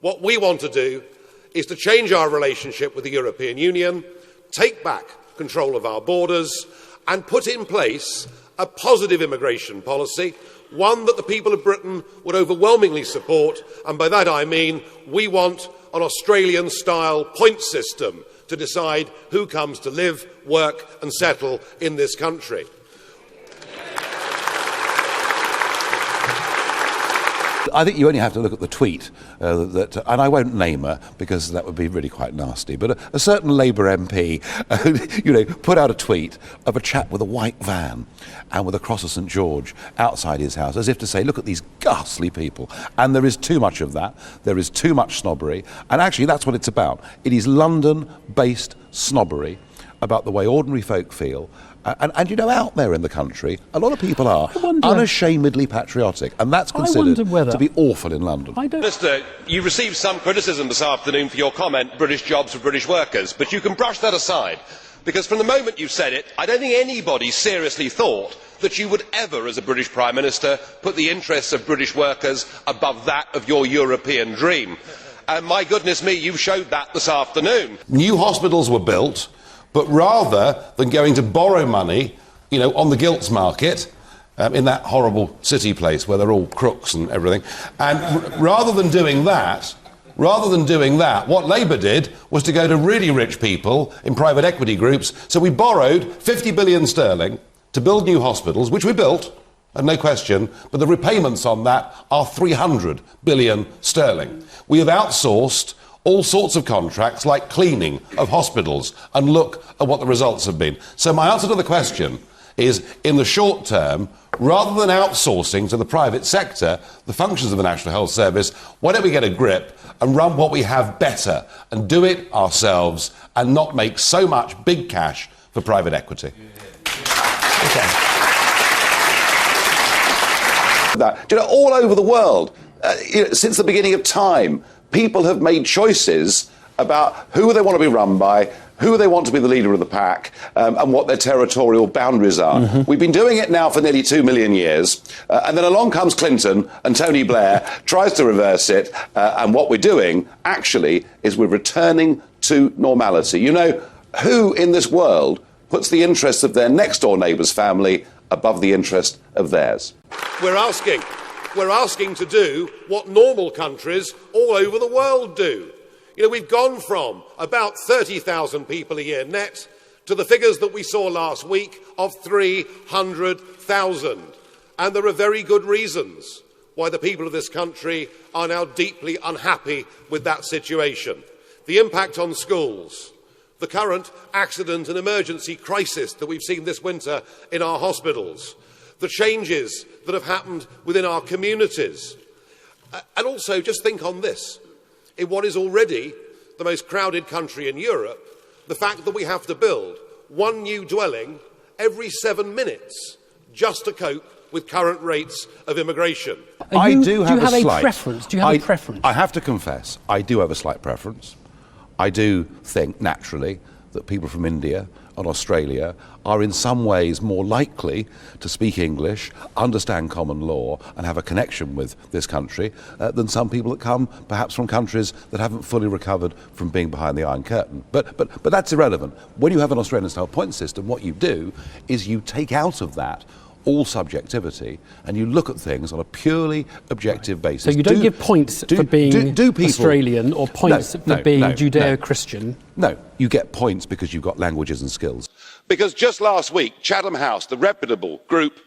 What we want to do is to change our relationship with the European Union, take back control of our borders and put in place a positive immigration policy, one that the people of Britain would overwhelmingly support, and by that I mean we want an Australian-style point system to decide who comes to live, work and settle in this country. I think you only have to look at the tweet, and I won't name her because that would be really quite nasty, but a certain Labour MP put out a tweet of a chap with a white van and with a cross of St George outside his house, as if to say, look at these ghastly people. And there is too much of that, there is too much snobbery, and actually that's what it's about. It is London-based snobbery about the way ordinary folk feel. And out there in the country, a lot of people are unashamedly patriotic, and that's considered to be awful in London. Minister, you received some criticism this afternoon for your comment, British jobs for British workers, but you can brush that aside, because from the moment you said it, I don't think anybody seriously thought that you would ever, as a British Prime Minister, put the interests of British workers above that of your European dream. And my goodness me, you showed that this afternoon. New hospitals were built, but rather than going to borrow money, on the gilts market, in that horrible city place where they're all crooks and everything, and rather than doing that, what Labour did was to go to really rich people in private equity groups. So we borrowed 50 billion sterling to build new hospitals, which we built, and no question, but the repayments on that are 300 billion sterling. We have outsourced all sorts of contracts like cleaning of hospitals, and look at what the results have been. So my answer to the question is, in the short term, rather than outsourcing to the private sector the functions of the National Health Service, why don't we get a grip and run what we have better and do it ourselves and not make so much big cash for private equity? Okay. All over the world, since the beginning of time, people have made choices about who they want to be run by, who they want to be the leader of the pack, and what their territorial boundaries are. Mm-hmm. We've been doing it now for nearly 2 million years, and then along comes Clinton and Tony Blair, tries to reverse it, and what we're doing, actually, is we're returning to normality. Who in this world puts the interests of their next-door neighbour's family above the interest of theirs? We're asking to do what normal countries all over the world do. We've gone from about 30,000 people a year net to the figures that we saw last week of 300,000. And there are very good reasons why the people of this country are now deeply unhappy with that situation. The impact on schools, the current accident and emergency crisis that we've seen this winter in our hospitals, the changes that have happened within our communities. And also, just think on this. In what is already the most crowded country in Europe, the fact that we have to build one new dwelling every 7 minutes just to cope with current rates of immigration. I do have a preference. Do you have a preference? I have to confess, I do have a slight preference. I do think, naturally, that people from India and Australia are in some ways more likely to speak English, understand common law and have a connection with this country than some people that come perhaps from countries that haven't fully recovered from being behind the Iron Curtain. But that's irrelevant. When you have an Australian-style point system, what you do is you take out of that all subjectivity and you look at things on a purely objective basis. So you don't give points for being Australian or points for being Judeo-Christian? No, you get points because you've got languages and skills. Because just last week, Chatham House, the reputable group,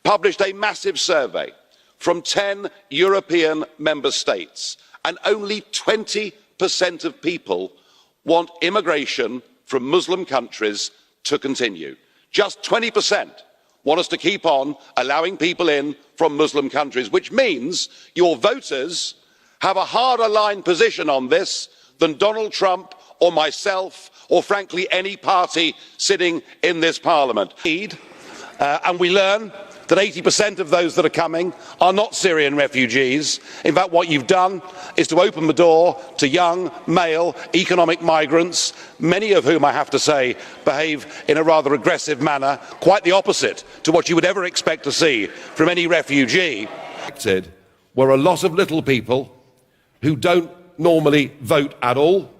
published a massive survey from 10 European member states, and only 20% of people want immigration from Muslim countries to continue. Just 20% want us to keep on allowing people in from Muslim countries, which means your voters have a harder line position on this than Donald Trump or myself or frankly any party sitting in this parliament. And we learn that 80% of those that are coming are not Syrian refugees. In fact, what you've done is to open the door to young, male, economic migrants, many of whom, I have to say, behave in a rather aggressive manner, quite the opposite to what you would ever expect to see from any refugee. Were a lot of little people who don't normally vote at all,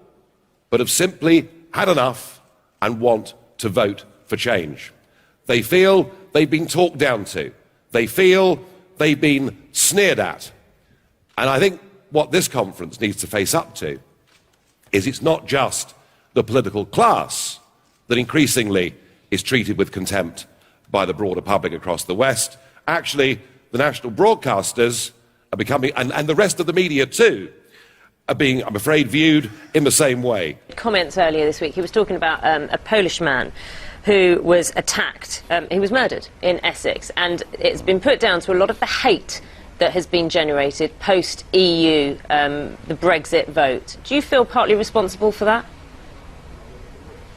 but have simply had enough and want to vote for change. They feel they've been talked down to. They feel they've been sneered at. And I think what this conference needs to face up to is it's not just the political class that increasingly is treated with contempt by the broader public across the West. Actually, the national broadcasters are becoming, and the rest of the media too, are being, I'm afraid, viewed in the same way. Comments earlier this week, he was talking about a Polish man who was attacked. He was murdered in Essex, and it's been put down to a lot of the hate that has been generated post-EU, the Brexit vote. Do you feel partly responsible for that?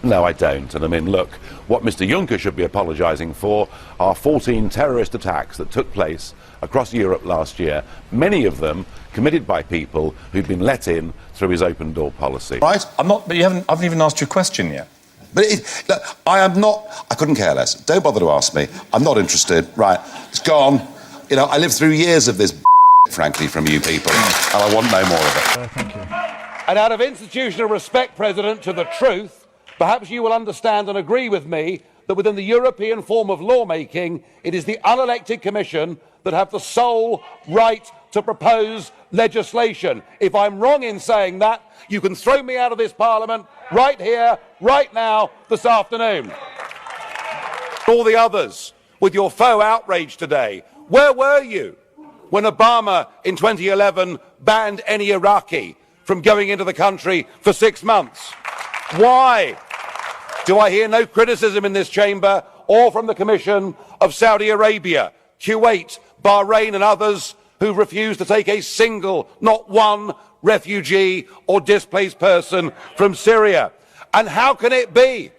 No, I don't. And I mean, look, what Mr Juncker should be apologising for are 14 terrorist attacks that took place across Europe last year, many of them committed by people who'd been let in through his open door policy. Right? But I haven't even asked you a question yet. But look, I couldn't care less. Don't bother to ask me. I'm not interested. Right, it's gone. You know, I lived through years of this frankly, from you people, and I want no more of it. Thank you. And out of institutional respect, President, to the truth, perhaps you will understand and agree with me that within the European form of lawmaking, it is the unelected Commission that have the sole right to propose legislation. If I'm wrong in saying that, you can throw me out of this Parliament right here, right now, this afternoon. All the others, with your faux outrage today, where were you when Obama in 2011 banned any Iraqi from going into the country for 6 months? Why do I hear no criticism in this chamber or from the Commission of Saudi Arabia, Kuwait, Bahrain and others who refuse to take a single, not one, refugee or displaced person from Syria? And how can it be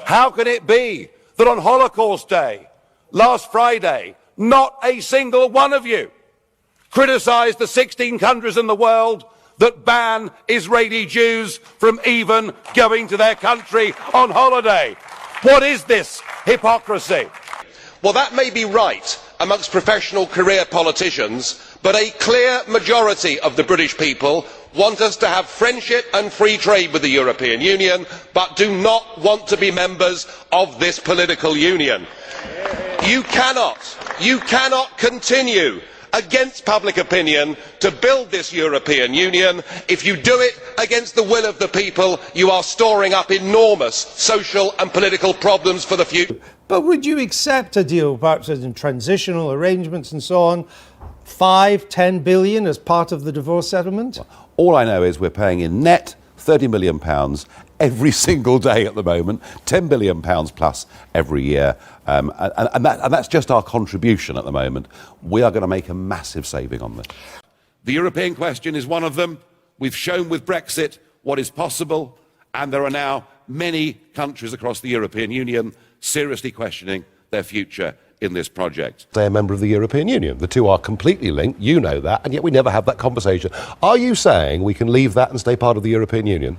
that on Holocaust Day, last Friday, not a single one of you criticised the 16 countries in the world that ban Israeli Jews from even going to their country on holiday? What is this hypocrisy? Well, that may be right amongst professional career politicians, but a clear majority of the British people want us to have friendship and free trade with the European Union, but do not want to be members of this political union. You cannot continue against public opinion to build this European Union. If you do it against the will of the people, you are storing up enormous social and political problems for the future. But would you accept a deal, perhaps in transitional arrangements and so on, 5-10 billion as part of the divorce settlement? All I know is we're paying in net £30 million every single day at the moment, £10 billion plus every year, and that's just our contribution at the moment. We are going to make a massive saving on this. The European question is one of them. We've shown with Brexit what is possible, and there are now many countries across the European Union seriously questioning their future in this project. They're a member of the European Union. The two are completely linked, you know that, and yet we never have that conversation. Are you saying we can leave that and stay part of the European Union?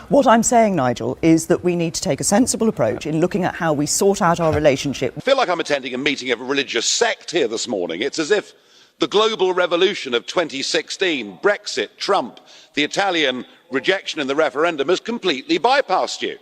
What I'm saying, Nigel, is that we need to take a sensible approach in looking at how we sort out our relationship. I feel like I'm attending a meeting of a religious sect here this morning. It's as if the global revolution of 2016, Brexit, Trump, the Italian rejection in the referendum has completely bypassed you.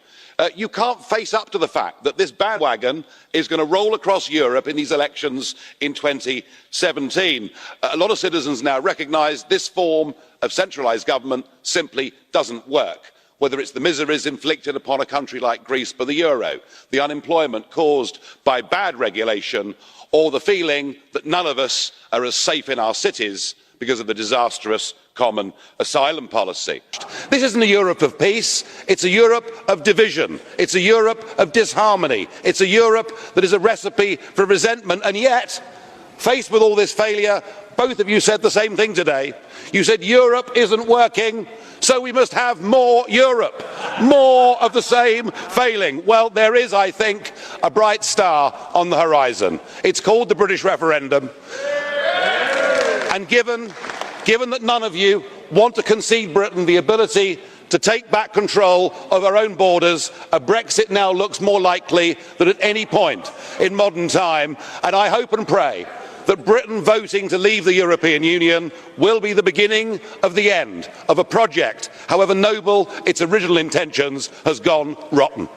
You can't face up to the fact that this bandwagon is going to roll across Europe in these elections in 2017. A lot of citizens now recognise this form of centralised government simply doesn't work. Whether it's the miseries inflicted upon a country like Greece by the euro, the unemployment caused by bad regulation, or the feeling that none of us are as safe in our cities because of the disastrous common asylum policy. This isn't a Europe of peace, it's a Europe of division, it's a Europe of disharmony, it's a Europe that is a recipe for resentment, and yet, faced with all this failure, both of you said the same thing today. You said Europe isn't working, so we must have more Europe, more of the same failing. Well, there is, I think, a bright star on the horizon. It's called the British referendum. And given that none of you want to concede Britain the ability to take back control of our own borders, a Brexit now looks more likely than at any point in modern time. And I hope and pray that Britain voting to leave the European Union will be the beginning of the end of a project, however noble its original intentions, has gone rotten.